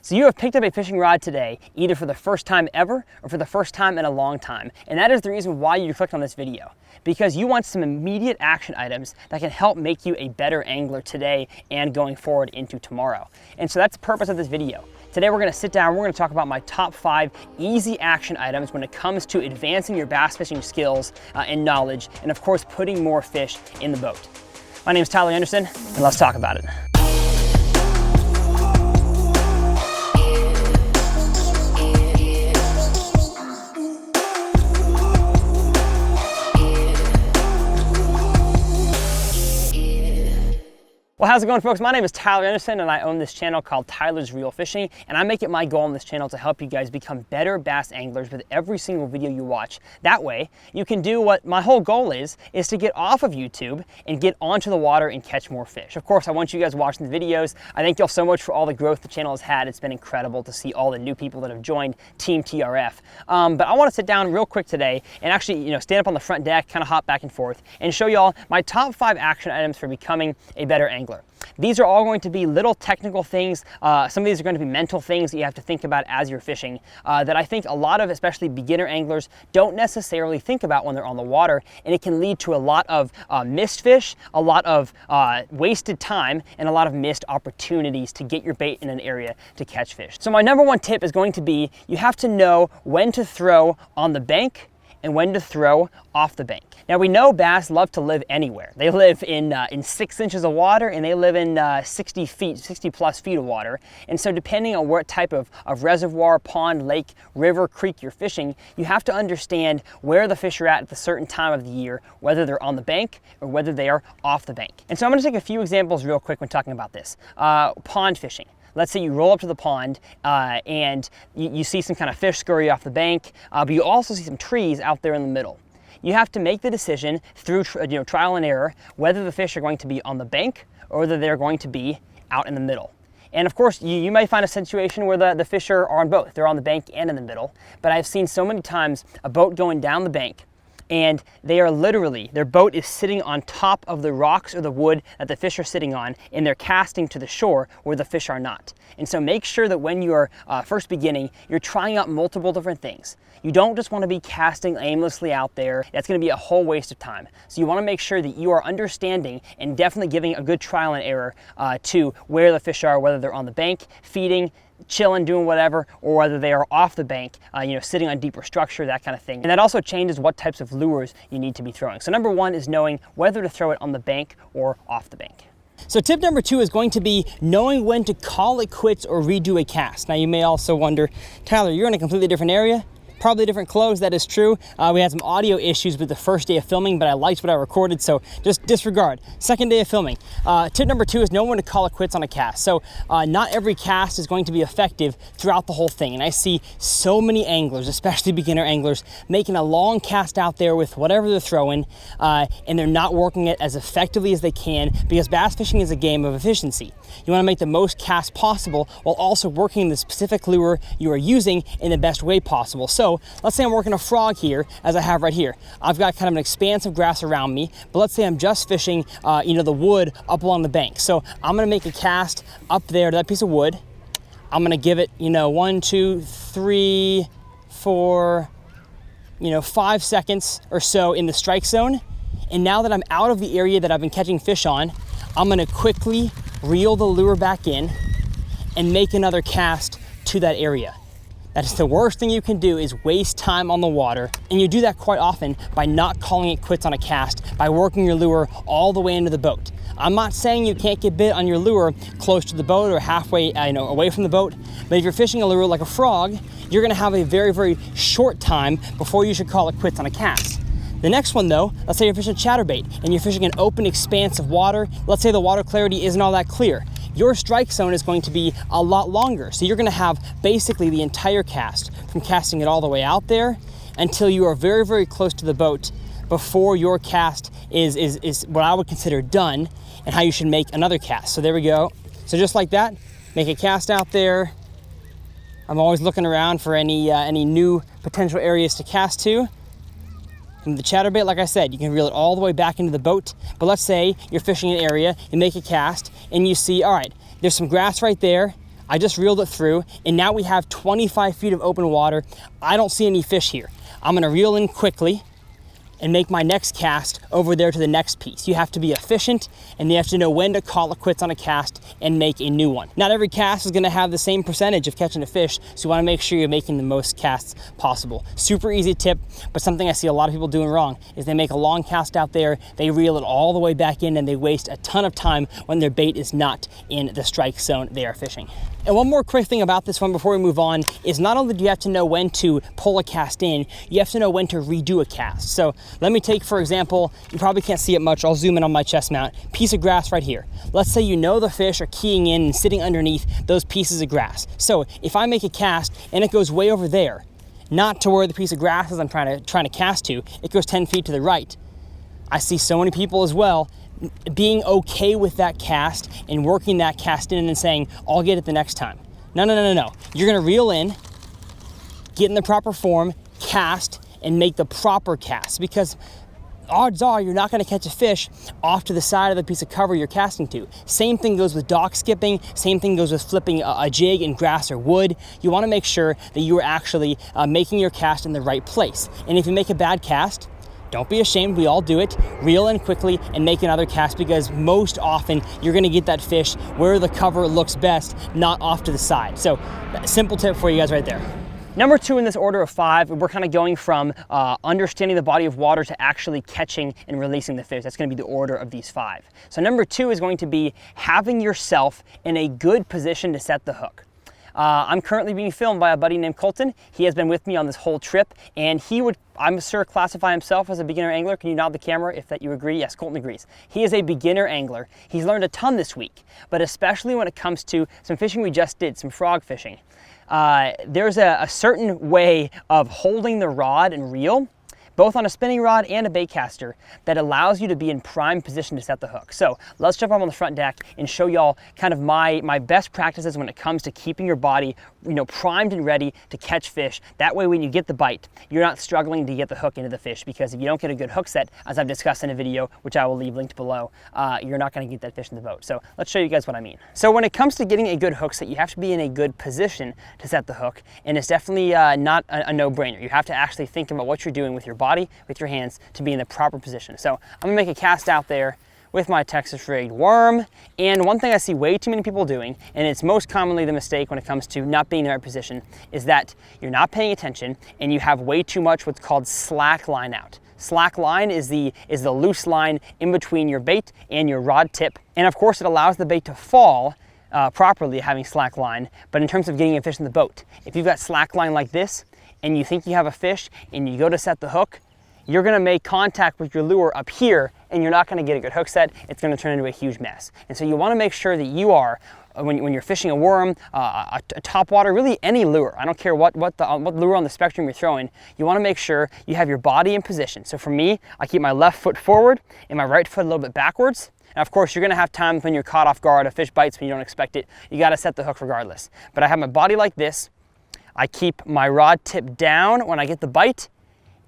So you have picked up a fishing rod today, either for the first time ever or for the first time in a long time. And that is the reason why you clicked on this video, because you want some immediate action items that can help make you a better angler today and going forward into tomorrow. And so that's the purpose of this video. Today we're gonna sit down, we're gonna talk about my top 5 easy action items when it comes to advancing your bass fishing skills and knowledge, and of course, putting more fish in the boat. My name is Tyler Anderson, and let's talk about it. Well, how's it going, folks? My name is Tyler Anderson, and I own this channel called Tyler's Real Fishing, and I make it my goal on this channel to help you guys become better bass anglers with every single video you watch. That way, you can do what my whole goal is to get off of YouTube and get onto the water and catch more fish. Of course, I want you guys watching the videos. I thank y'all so much for all the growth the channel has had. It's been incredible to see all the new people that have joined Team TRF. But I want to sit down real quick today and actually, stand up on the front deck, kind of hop back and forth, and show y'all my top 5 action items for becoming a better angler. These are all going to be little technical things. Some of these are going to be mental things that you have to think about as you're fishing that I think a lot of, especially beginner anglers, don't necessarily think about when they're on the water, and it can lead to a lot of missed fish, a lot of wasted time, and a lot of missed opportunities to get your bait in an area to catch fish. So my number 1 tip is going to be you have to know when to throw on the bank and when to throw off the bank. Now we know bass love to live anywhere. They live in 6 inches of water, and they live in 60 plus feet of water. And so depending on what type of reservoir, pond, lake, river, creek you're fishing, you have to understand where the fish are at the certain time of the year, whether they're on the bank or whether they are off the bank. And so I'm gonna take a few examples real quick when talking about this. Pond fishing. Let's say you roll up to the pond and you see some kind of fish scurry off the bank, but you also see some trees out there in the middle. You have to make the decision through trial and error whether the fish are going to be on the bank or whether they're going to be out in the middle. And of course, you may find a situation where the fish are on both. They're on the bank and in the middle. But I've seen so many times a boat going down the bank, and they are literally, their boat is sitting on top of the rocks or the wood that the fish are sitting on, and they're casting to the shore where the fish are not. And so make sure that when you're first beginning, you're trying out multiple different things. You don't just want to be casting aimlessly out there. That's going to be a whole waste of time. So you want to make sure that you are understanding and definitely giving a good trial and error to where the fish are, whether they're on the bank, feeding, chilling, doing whatever, or whether they are off the bank, sitting on deeper structure, that kind of thing. And that also changes what types of lures you need to be throwing. So number 1 is knowing whether to throw it on the bank or off the bank. So tip number 2 is going to be knowing when to call it quits or redo a cast. Now you may also wonder, Tyler, you're in a completely different area. Probably different clothes, that is true. We had some audio issues with the first day of filming, but I liked what I recorded, so just disregard. Second day of filming. Tip number 2 is know when to call it quits on a cast. So not every cast is going to be effective throughout the whole thing, and I see so many anglers, especially beginner anglers, making a long cast out there with whatever they're throwing, and they're not working it as effectively as they can, because bass fishing is a game of efficiency. You want to make the most casts possible while also working the specific lure you are using in the best way possible. So let's say I'm working a frog here, as I have right here. I've got kind of an expanse of grass around me, but let's say I'm just fishing, the wood up along the bank. So I'm gonna make a cast up there to that piece of wood. I'm gonna give it, 1, 2, 3, 4, 5 seconds or so in the strike zone. And now that I'm out of the area that I've been catching fish on, I'm gonna quickly reel the lure back in and make another cast to that area. That is the worst thing you can do, is waste time on the water. And you do that quite often by not calling it quits on a cast, by working your lure all the way into the boat. I'm not saying you can't get bit on your lure close to the boat or halfway away from the boat, but if you're fishing a lure like a frog, you're gonna have a very, very short time before you should call it quits on a cast. The next one though, let's say you're fishing chatterbait and you're fishing an open expanse of water. Let's say the water clarity isn't all that clear. Your strike zone is going to be a lot longer. So you're gonna have basically the entire cast, from casting it all the way out there until you are very, very close to the boat before your cast is what I would consider done, and how you should make another cast. So there we go. So just like that, make a cast out there. I'm always looking around for any new potential areas to cast to. And the chatterbait, like I said, you can reel it all the way back into the boat. But let's say you're fishing an area, you make a cast, and you see, all right, there's some grass right there. I just reeled it through, and now we have 25 feet of open water. I don't see any fish here. I'm gonna reel in quickly and make my next cast over there to the next piece. You have to be efficient, and you have to know when to call it quits on a cast and make a new one. Not every cast is gonna have the same percentage of catching a fish, so you wanna make sure you're making the most casts possible. Super easy tip, but something I see a lot of people doing wrong is they make a long cast out there, they reel it all the way back in, and they waste a ton of time when their bait is not in the strike zone they are fishing. And one more quick thing about this one before we move on is not only do you have to know when to pull a cast in, you have to know when to redo a cast. So let me take, for example, you probably can't see it much, I'll zoom in on my chest mount, piece of grass right here. Let's say you know the fish are keying in and sitting underneath those pieces of grass. So if I make a cast and it goes way over there, not to where the piece of grass is I'm trying to cast to, it goes 10 feet to the right. I see so many people as well being okay with that cast and working that cast in and saying, I'll get it the next time. No. You're gonna reel in, get in the proper form, cast, and make the proper cast, because odds are you're not gonna catch a fish off to the side of the piece of cover you're casting to. Same thing goes with dock skipping, same thing goes with flipping a jig in grass or wood. You wanna make sure that you are actually making your cast in the right place. And if you make a bad cast, don't be ashamed, we all do it. Reel in quickly and make another cast, because most often you're gonna get that fish where the cover looks best, not off to the side. So, simple tip for you guys right there. Number 2 in this order of 5, we're kind of going from understanding the body of water to actually catching and releasing the fish. That's gonna be the order of these 5. So number 2 is going to be having yourself in a good position to set the hook. I'm currently being filmed by a buddy named Colton. He has been with me on this whole trip, and he would, I'm sure, classify himself as a beginner angler. Can you nod the camera if that you agree? Yes, Colton agrees. He is a beginner angler. He's learned a ton this week, but especially when it comes to some fishing we just did, some frog fishing. There's a certain way of holding the rod and reel, both on a spinning rod and a bait caster, that allows you to be in prime position to set the hook. So let's jump up on the front deck and show y'all kind of my best practices when it comes to keeping your body, primed and ready to catch fish. That way when you get the bite, you're not struggling to get the hook into the fish, because if you don't get a good hook set, as I've discussed in a video, which I will leave linked below, you're not gonna get that fish in the boat. So let's show you guys what I mean. So when it comes to getting a good hook set, you have to be in a good position to set the hook, and it's definitely not a no-brainer. You have to actually think about what you're doing with your body, with your hands, to be in the proper position. So I'm gonna make a cast out there with my Texas rigged worm. And one thing I see way too many people doing, and it's most commonly the mistake when it comes to not being in the right position, is that you're not paying attention and you have way too much what's called slack line out. Slack line is the loose line in between your bait and your rod tip. And of course it allows the bait to fall properly, having slack line. But in terms of getting a fish in the boat, if you've got slack line like this and you think you have a fish and you go to set the hook, you're gonna make contact with your lure up here and you're not gonna get a good hook set. It's gonna turn into a huge mess. And so you wanna make sure that you are, when you're fishing a worm, a topwater, really any lure, I don't care what lure on the spectrum you're throwing, you wanna make sure you have your body in position. So for me, I keep my left foot forward and my right foot a little bit backwards. And of course, you're gonna have times when you're caught off guard, a fish bites when you don't expect it. You gotta set the hook regardless. But I have my body like this. I keep my rod tip down when I get the bite,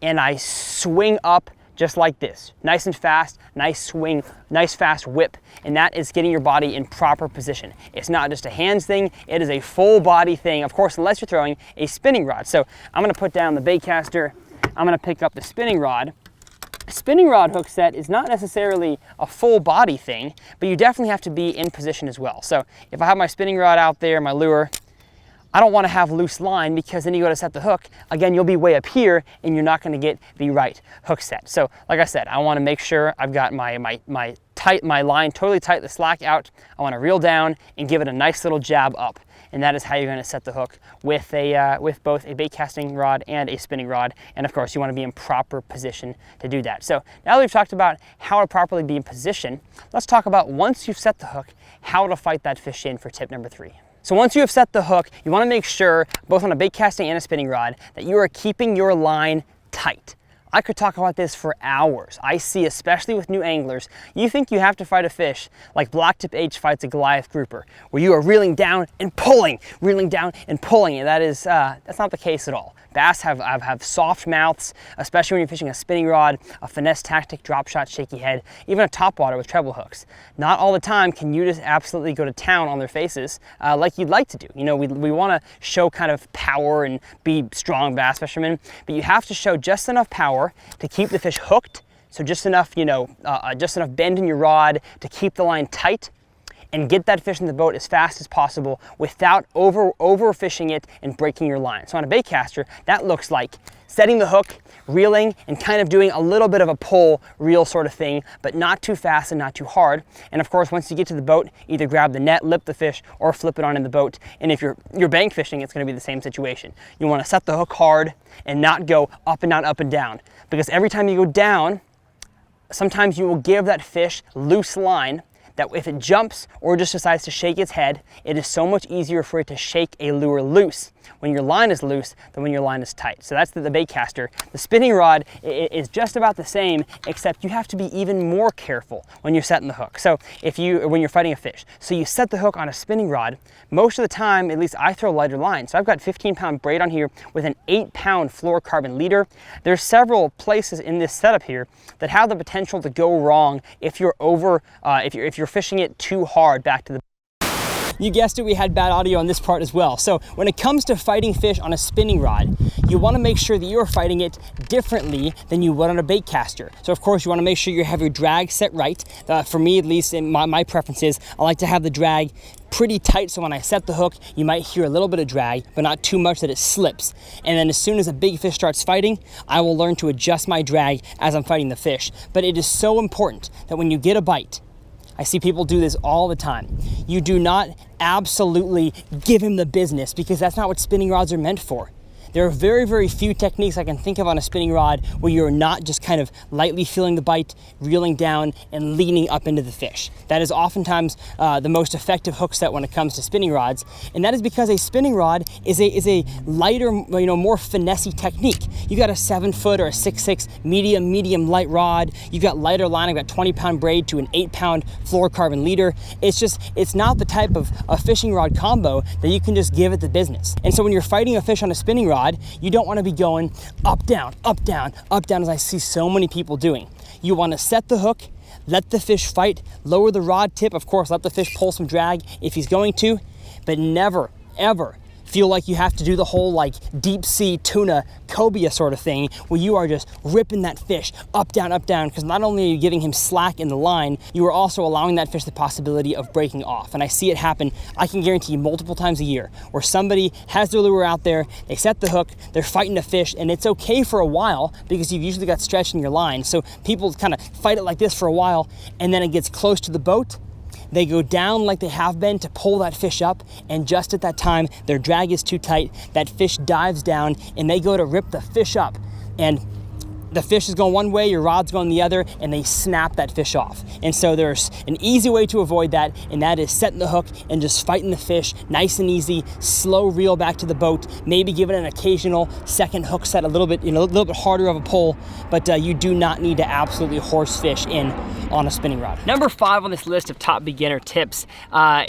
and I swing up just like this. Nice and fast, nice swing, nice fast whip. And that is getting your body in proper position. It's not just a hands thing, it is a full body thing. Of course, unless you're throwing a spinning rod. So I'm gonna put down the bait caster, I'm gonna pick up the spinning rod. Spinning rod hook set is not necessarily a full body thing, but you definitely have to be in position as well. So if I have my spinning rod out there, my lure, I don't want to have loose line, because then you go to set the hook, again, you'll be way up here and you're not going to get the right hook set. So like I said, I want to make sure I've got my line totally tight, the slack out. I want to reel down and give it a nice little jab up. And that is how you're going to set the hook with both a bait casting rod and a spinning rod. And of course, you want to be in proper position to do that. So now that we've talked about how to properly be in position, let's talk about, once you've set the hook, how to fight that fish in for tip number 3. So once you have set the hook, you want to make sure, both on a bait casting and a spinning rod, that you are keeping your line tight. I could talk about this for hours. I see, especially with new anglers, you think you have to fight a fish like Blacktip H fights a Goliath grouper, where you are reeling down and pulling, reeling down and pulling, and that's not the case at all. Bass have soft mouths, especially when you're fishing a spinning rod, a finesse tactic, drop shot, shaky head, even a topwater with treble hooks. Not all the time can you just absolutely go to town on their faces like you'd like to do. You know, we want to show kind of power and be strong bass fishermen, but you have to show just enough power to keep the fish hooked, so just enough, just enough bend in your rod to keep the line tight, and get that fish in the boat as fast as possible without overfishing it and breaking your line. So on a bait caster, that looks like setting the hook, reeling, and kind of doing a little bit of a pull reel sort of thing, but not too fast and not too hard. And of course, once you get to the boat, either grab the net, lip the fish, or flip it on in the boat. And if you're bank fishing, it's gonna be the same situation. You wanna set the hook hard and not go up and down, because every time you go down, sometimes you will give that fish loose line, that if it jumps or just decides to shake its head, it is so much easier for it to shake a lure loose when your line is loose than when your line is tight. So that's the bait caster. The spinning rod is just about the same, except you have to be even more careful when you're setting the hook. So when you're fighting a fish. So you set the hook on a spinning rod. Most of the time, at least I throw lighter line. So I've got 15-pound braid on here with an 8-pound fluorocarbon leader. There's several places in this setup here that have the potential to go wrong if you're if you're fishing it too hard back to the. You guessed it, we had bad audio on this part as well. So when it comes to fighting fish on a spinning rod, you want to make sure that you are fighting it differently than you would on a bait caster. So of course you want to make sure you have your drag set right. For me, at least in my preferences, I like to have the drag pretty tight, so when I set the hook, you might hear a little bit of drag, but not too much that it slips. And then as soon as a big fish starts fighting, I will learn to adjust my drag as I'm fighting the fish. But it is so important that when you get a bite, I see people do this all the time, you do not absolutely give him the business, because that's not what spinning rods are meant for. There are very, very few techniques I can think of on a spinning rod where you're not just kind of lightly feeling the bite, reeling down, and leaning up into the fish. That is oftentimes the most effective hook set when it comes to spinning rods, and that is because a spinning rod is a lighter, more finessey technique. You got a 7-foot or a 6'6" medium light rod. You've got lighter line. I've got 20-pound braid to an 8-pound fluorocarbon leader. It's not the type of a fishing rod combo that you can just give it the business. And so when you're fighting a fish on a spinning rod, you don't want to be going up, down, as I see so many people doing. You want to set the hook, let the fish fight, lower the rod tip, of course, let the fish pull some drag if he's going to, but never, ever feel like you have to do the whole like deep sea tuna cobia sort of thing where you are just ripping that fish up, down, because not only are you giving him slack in the line, you are also allowing that fish the possibility of breaking off. And I see it happen, I can guarantee you, multiple times a year, where somebody has their lure out there, they set the hook, they're fighting a fish, and it's okay for a while because you've usually got stretch in your line. So people kind of fight it like this for a while, and then it gets close to the boat, they go down like they have been to pull that fish up, and just at that time, their drag is too tight, that fish dives down, and they go to rip the fish up, and the fish is going one way, your rod's going the other, and they snap that fish off. And so there's an easy way to avoid that, and that is setting the hook and just fighting the fish nice and easy, slow reel back to the boat, maybe give it an occasional second hook set, a little bit harder of a pull, but you do not need to absolutely horse fish in on a spinning rod. Number 5 on this list of top beginner tips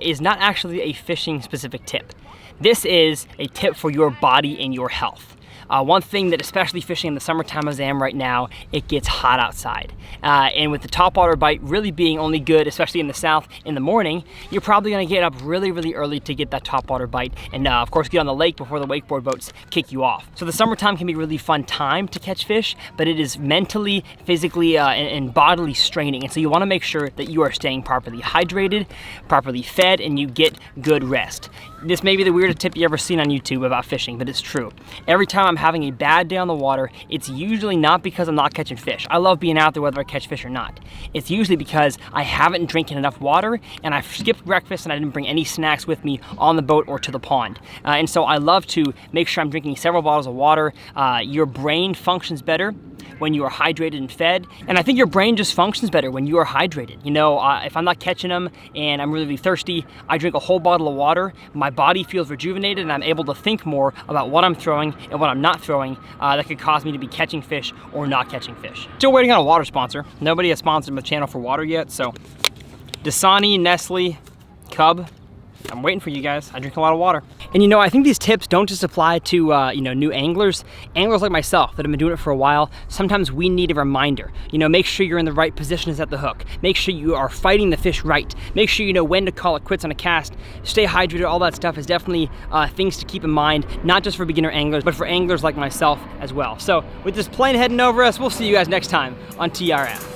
is not actually a fishing specific tip. This is a tip for your body and your health. One thing that, especially fishing in the summertime as I am right now, it gets hot outside. And with the topwater bite really being only good, especially in the south, in the morning, you're probably gonna get up really, really early to get that topwater bite, and of course get on the lake before the wakeboard boats kick you off. So the summertime can be a really fun time to catch fish, but it is mentally, physically, and bodily straining. And so you wanna make sure that you are staying properly hydrated, properly fed, and you get good rest. This may be the weirdest tip you ever seen on YouTube about fishing, but it's true. Every time I'm having a bad day on the water, it's usually not because I'm not catching fish. I love being out there whether I catch fish or not. It's usually because I haven't drinking enough water, and I've skipped breakfast, and I didn't bring any snacks with me on the boat or to the pond. And so I love to make sure I'm drinking several bottles of water. Your brain functions better when you are hydrated and fed. And I think your brain just functions better when you are hydrated. You know, if I'm not catching them and I'm really thirsty, I drink a whole bottle of water, my body feels rejuvenated, and I'm able to think more about what I'm throwing and what I'm not throwing that could cause me to be catching fish or not catching fish. Still waiting on a water sponsor. Nobody has sponsored my channel for water yet, so Dasani, Nestle, Cub, I'm waiting for you guys. I drink a lot of water. And you know, I think these tips don't just apply to you know, new anglers. Anglers like myself that have been doing it for a while, sometimes we need a reminder. You know, make sure you're in the right positions at the hook. Make sure you are fighting the fish right. Make sure you know when to call it quits on a cast. Stay hydrated, all that stuff is definitely things to keep in mind, not just for beginner anglers, but for anglers like myself as well. So with this plane heading over us, we'll see you guys next time on TRF.